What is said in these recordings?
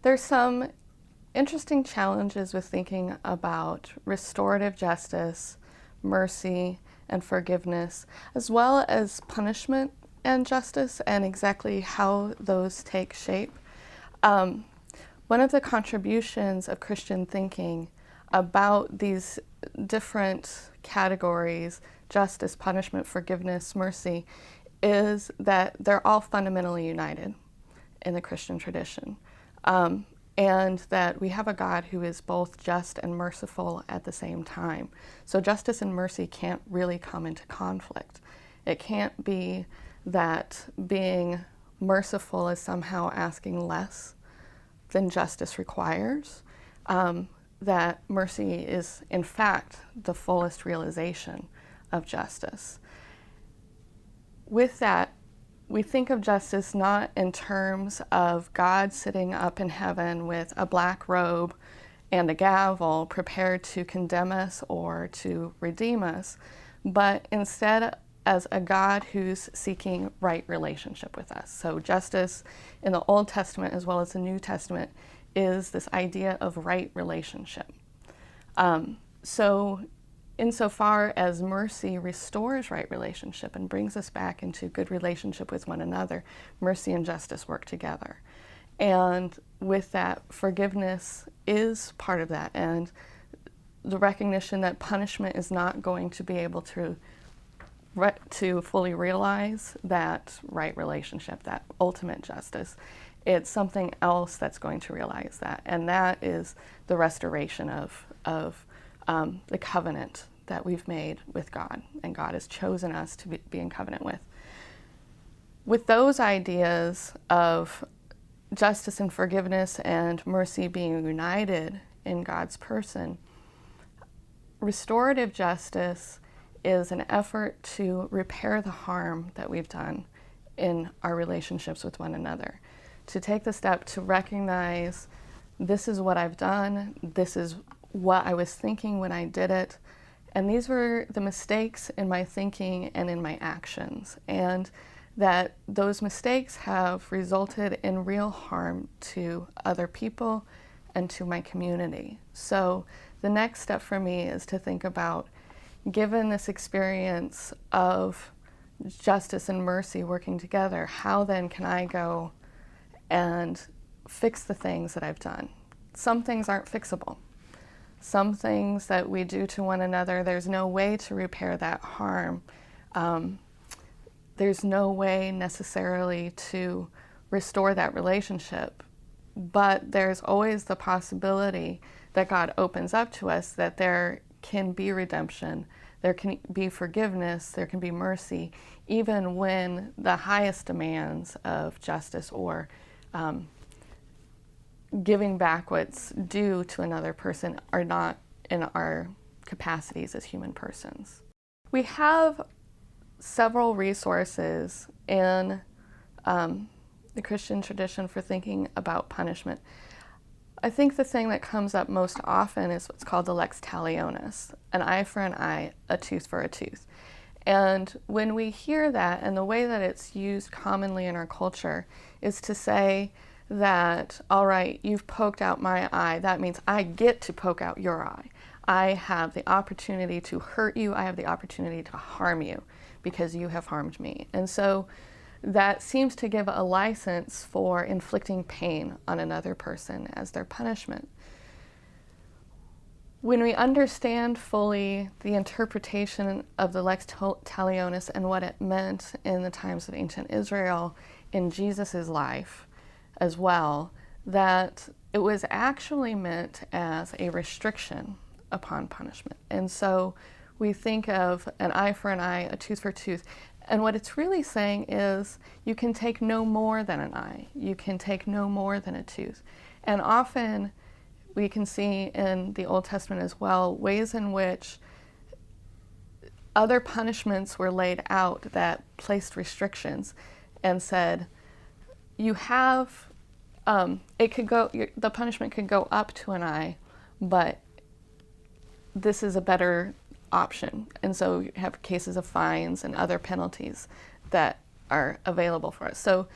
There's some interesting challenges with thinking about restorative justice, mercy, and forgiveness, as well as punishment and justice, and exactly how those take shape. One of the contributions of Christian thinking about these different categories, justice, punishment, forgiveness, mercy, is that they're all fundamentally united in the Christian tradition. And that we have a God who is both just and merciful at the same time. So justice and mercy can't really come into conflict. It can't be that being merciful is somehow asking less than justice requires. That mercy is, in fact, the fullest realization of justice. With that, we think of justice not in terms of God sitting up in heaven with a black robe and a gavel prepared to condemn us or to redeem us, but instead as a God who's seeking right relationship with us. So justice in the Old Testament as well as the New Testament is this idea of right relationship. So insofar as mercy restores right relationship and brings us back into good relationship with one another, mercy and justice work together. And with that, forgiveness is part of that, and the recognition that punishment is not going to be able to fully realize that right relationship, that ultimate justice. It's something else that's going to realize that, and that is the restoration of the covenant that we've made with God, and God has chosen us to be in covenant with. With those ideas of justice and forgiveness and mercy being united in God's person, restorative justice is an effort to repair the harm that we've done in our relationships with one another. To take the step to recognize, this is what I've done, this is what I was thinking when I did it, and these were the mistakes in my thinking and in my actions, and that those mistakes have resulted in real harm to other people and to my community. So the next step for me is to think about, given this experience of justice and mercy working together, how then can I go and fix the things that I've done? Some things aren't fixable. Some things that we do to one another, there's no way to repair that harm. There's no way necessarily to restore that relationship, but there's always the possibility that God opens up to us that there can be redemption, there can be forgiveness, there can be mercy, even when the highest demands of justice or giving back what's due to another person are not in our capacities as human persons. We have several resources in the Christian tradition for thinking about punishment. I think the thing that comes up most often is what's called the lex talionis, an eye for an eye, a tooth for a tooth. And when we hear that, and the way that it's used commonly in our culture is to say that, all right, you've poked out my eye, that means I get to poke out your eye. I have the opportunity to hurt you, I have the opportunity to harm you because you have harmed me. And so that seems to give a license for inflicting pain on another person as their punishment. When we understand fully the interpretation of the lex talionis and what it meant in the times of ancient Israel in Jesus' life as well, that it was actually meant as a restriction upon punishment. And so we think of an eye for an eye, a tooth for a tooth, and what it's really saying is you can take no more than an eye, you can take no more than a tooth. And often we can see in the Old Testament as well ways in which other punishments were laid out that placed restrictions and said, you have, the punishment could go up to an eye, but this is a better option. And so you have cases of fines and other penalties that are available for us. So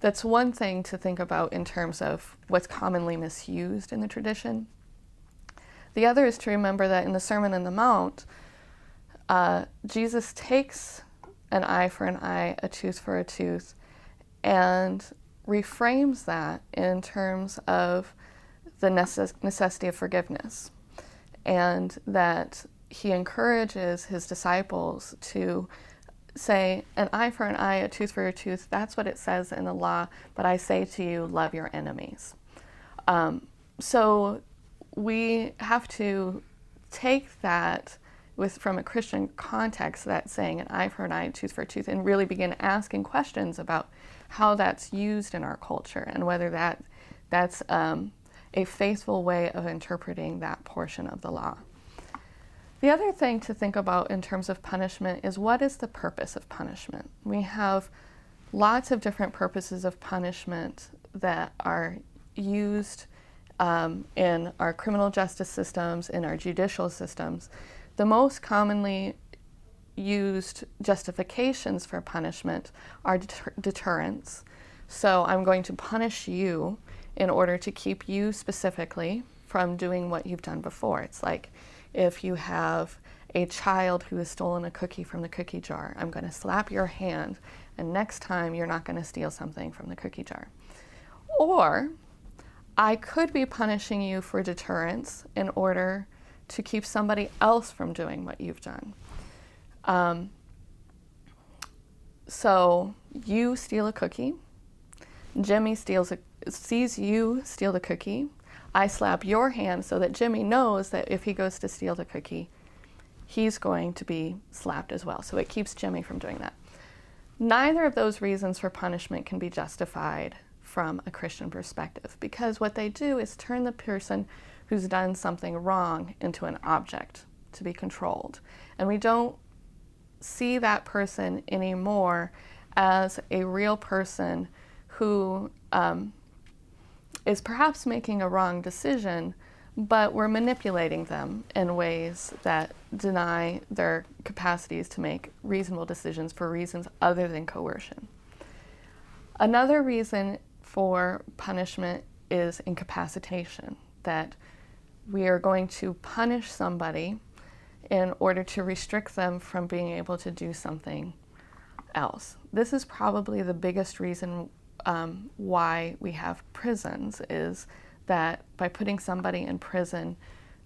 That's one thing to think about in terms of what's commonly misused in the tradition. The other is to remember that in the Sermon on the Mount, Jesus takes an eye for an eye, a tooth for a tooth, and reframes that in terms of the necessity of forgiveness, and that he encourages his disciples to say, an eye for an eye, a tooth for a tooth, that's what it says in the law, but I say to you, love your enemies. So we have to take that from a Christian context, that saying an eye for an eye, a tooth for a tooth, and really begin asking questions about how that's used in our culture and whether that's a faithful way of interpreting that portion of the law. The other thing to think about in terms of punishment is, what is the purpose of punishment? We have lots of different purposes of punishment that are used in our criminal justice systems, in our judicial systems. The most commonly used justifications for punishment are deterrence. So I'm going to punish you in order to keep you specifically from doing what you've done before. It's like if you have a child who has stolen a cookie from the cookie jar, I'm going to slap your hand, and next time you're not going to steal something from the cookie jar. Or I could be punishing you for deterrence in order to keep somebody else from doing what you've done. So you steal a cookie, Jimmy sees you steal the cookie, I slap your hand so that Jimmy knows that if he goes to steal the cookie, he's going to be slapped as well. So it keeps Jimmy from doing that. Neither of those reasons for punishment can be justified from a Christian perspective, because what they do is turn the person who's done something wrong into an object to be controlled. And we don't see that person anymore as a real person who is perhaps making a wrong decision, but we're manipulating them in ways that deny their capacities to make reasonable decisions for reasons other than coercion. Another reason for punishment is incapacitation, that we are going to punish somebody in order to restrict them from being able to do something else. This is probably the biggest reason why we have prisons, is that by putting somebody in prison,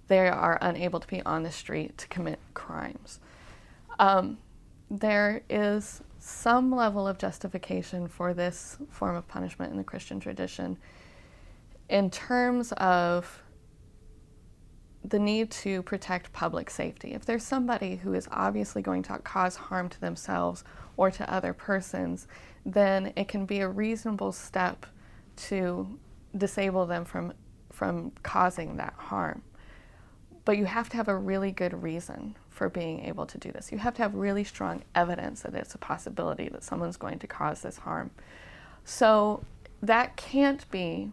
they are unable to be on the street to commit crimes. There is some level of justification for this form of punishment in the Christian tradition in terms of the need to protect public safety. If there's somebody who is obviously going to cause harm to themselves or to other persons, then it can be a reasonable step to disable them from causing that harm. But you have to have a really good reason for being able to do this. You have to have really strong evidence that it's a possibility that someone's going to cause this harm. So that can't be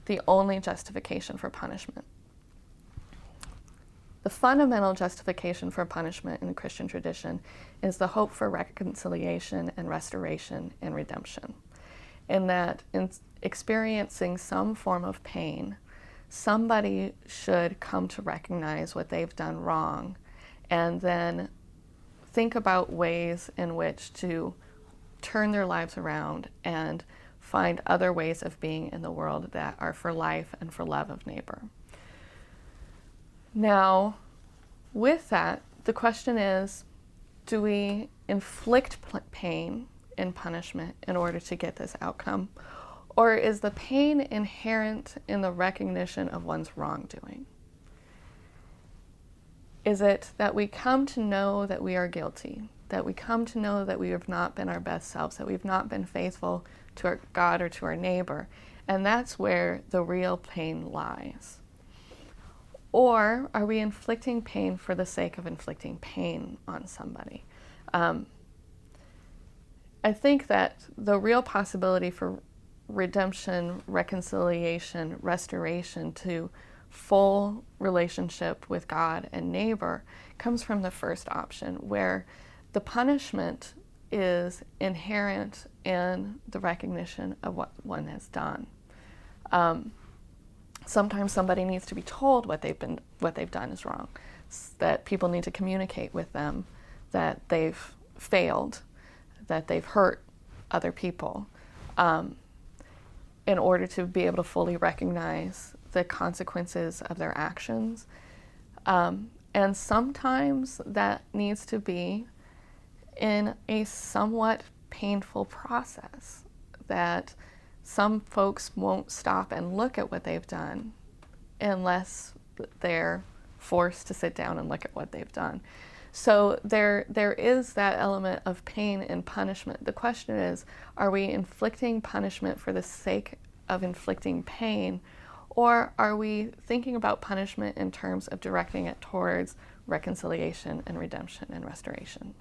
the only justification for punishment. The fundamental justification for punishment in the Christian tradition is the hope for reconciliation and restoration and redemption. In that, in experiencing some form of pain, somebody should come to recognize what they've done wrong and then think about ways in which to turn their lives around and find other ways of being in the world that are for life and for love of neighbor. Now, with that, the question is, do we inflict pain in punishment in order to get this outcome? Or is the pain inherent in the recognition of one's wrongdoing? Is it that we come to know that we are guilty, that we come to know that we have not been our best selves, that we've not been faithful to our God or to our neighbor, and that's where the real pain lies? Or are we inflicting pain for the sake of inflicting pain on somebody? I think that the real possibility for redemption, reconciliation, restoration to full relationship with God and neighbor comes from the first option, where the punishment is inherent in the recognition of what one has done. Sometimes somebody needs to be told what they've done is wrong, that people need to communicate with them that they've failed, that they've hurt other people, in order to be able to fully recognize the consequences of their actions. And sometimes that needs to be in a somewhat painful process, that some folks won't stop and look at what they've done unless they're forced to sit down and look at what they've done. So there is that element of pain and punishment. The question is, are we inflicting punishment for the sake of inflicting pain, or are we thinking about punishment in terms of directing it towards reconciliation and redemption and restoration?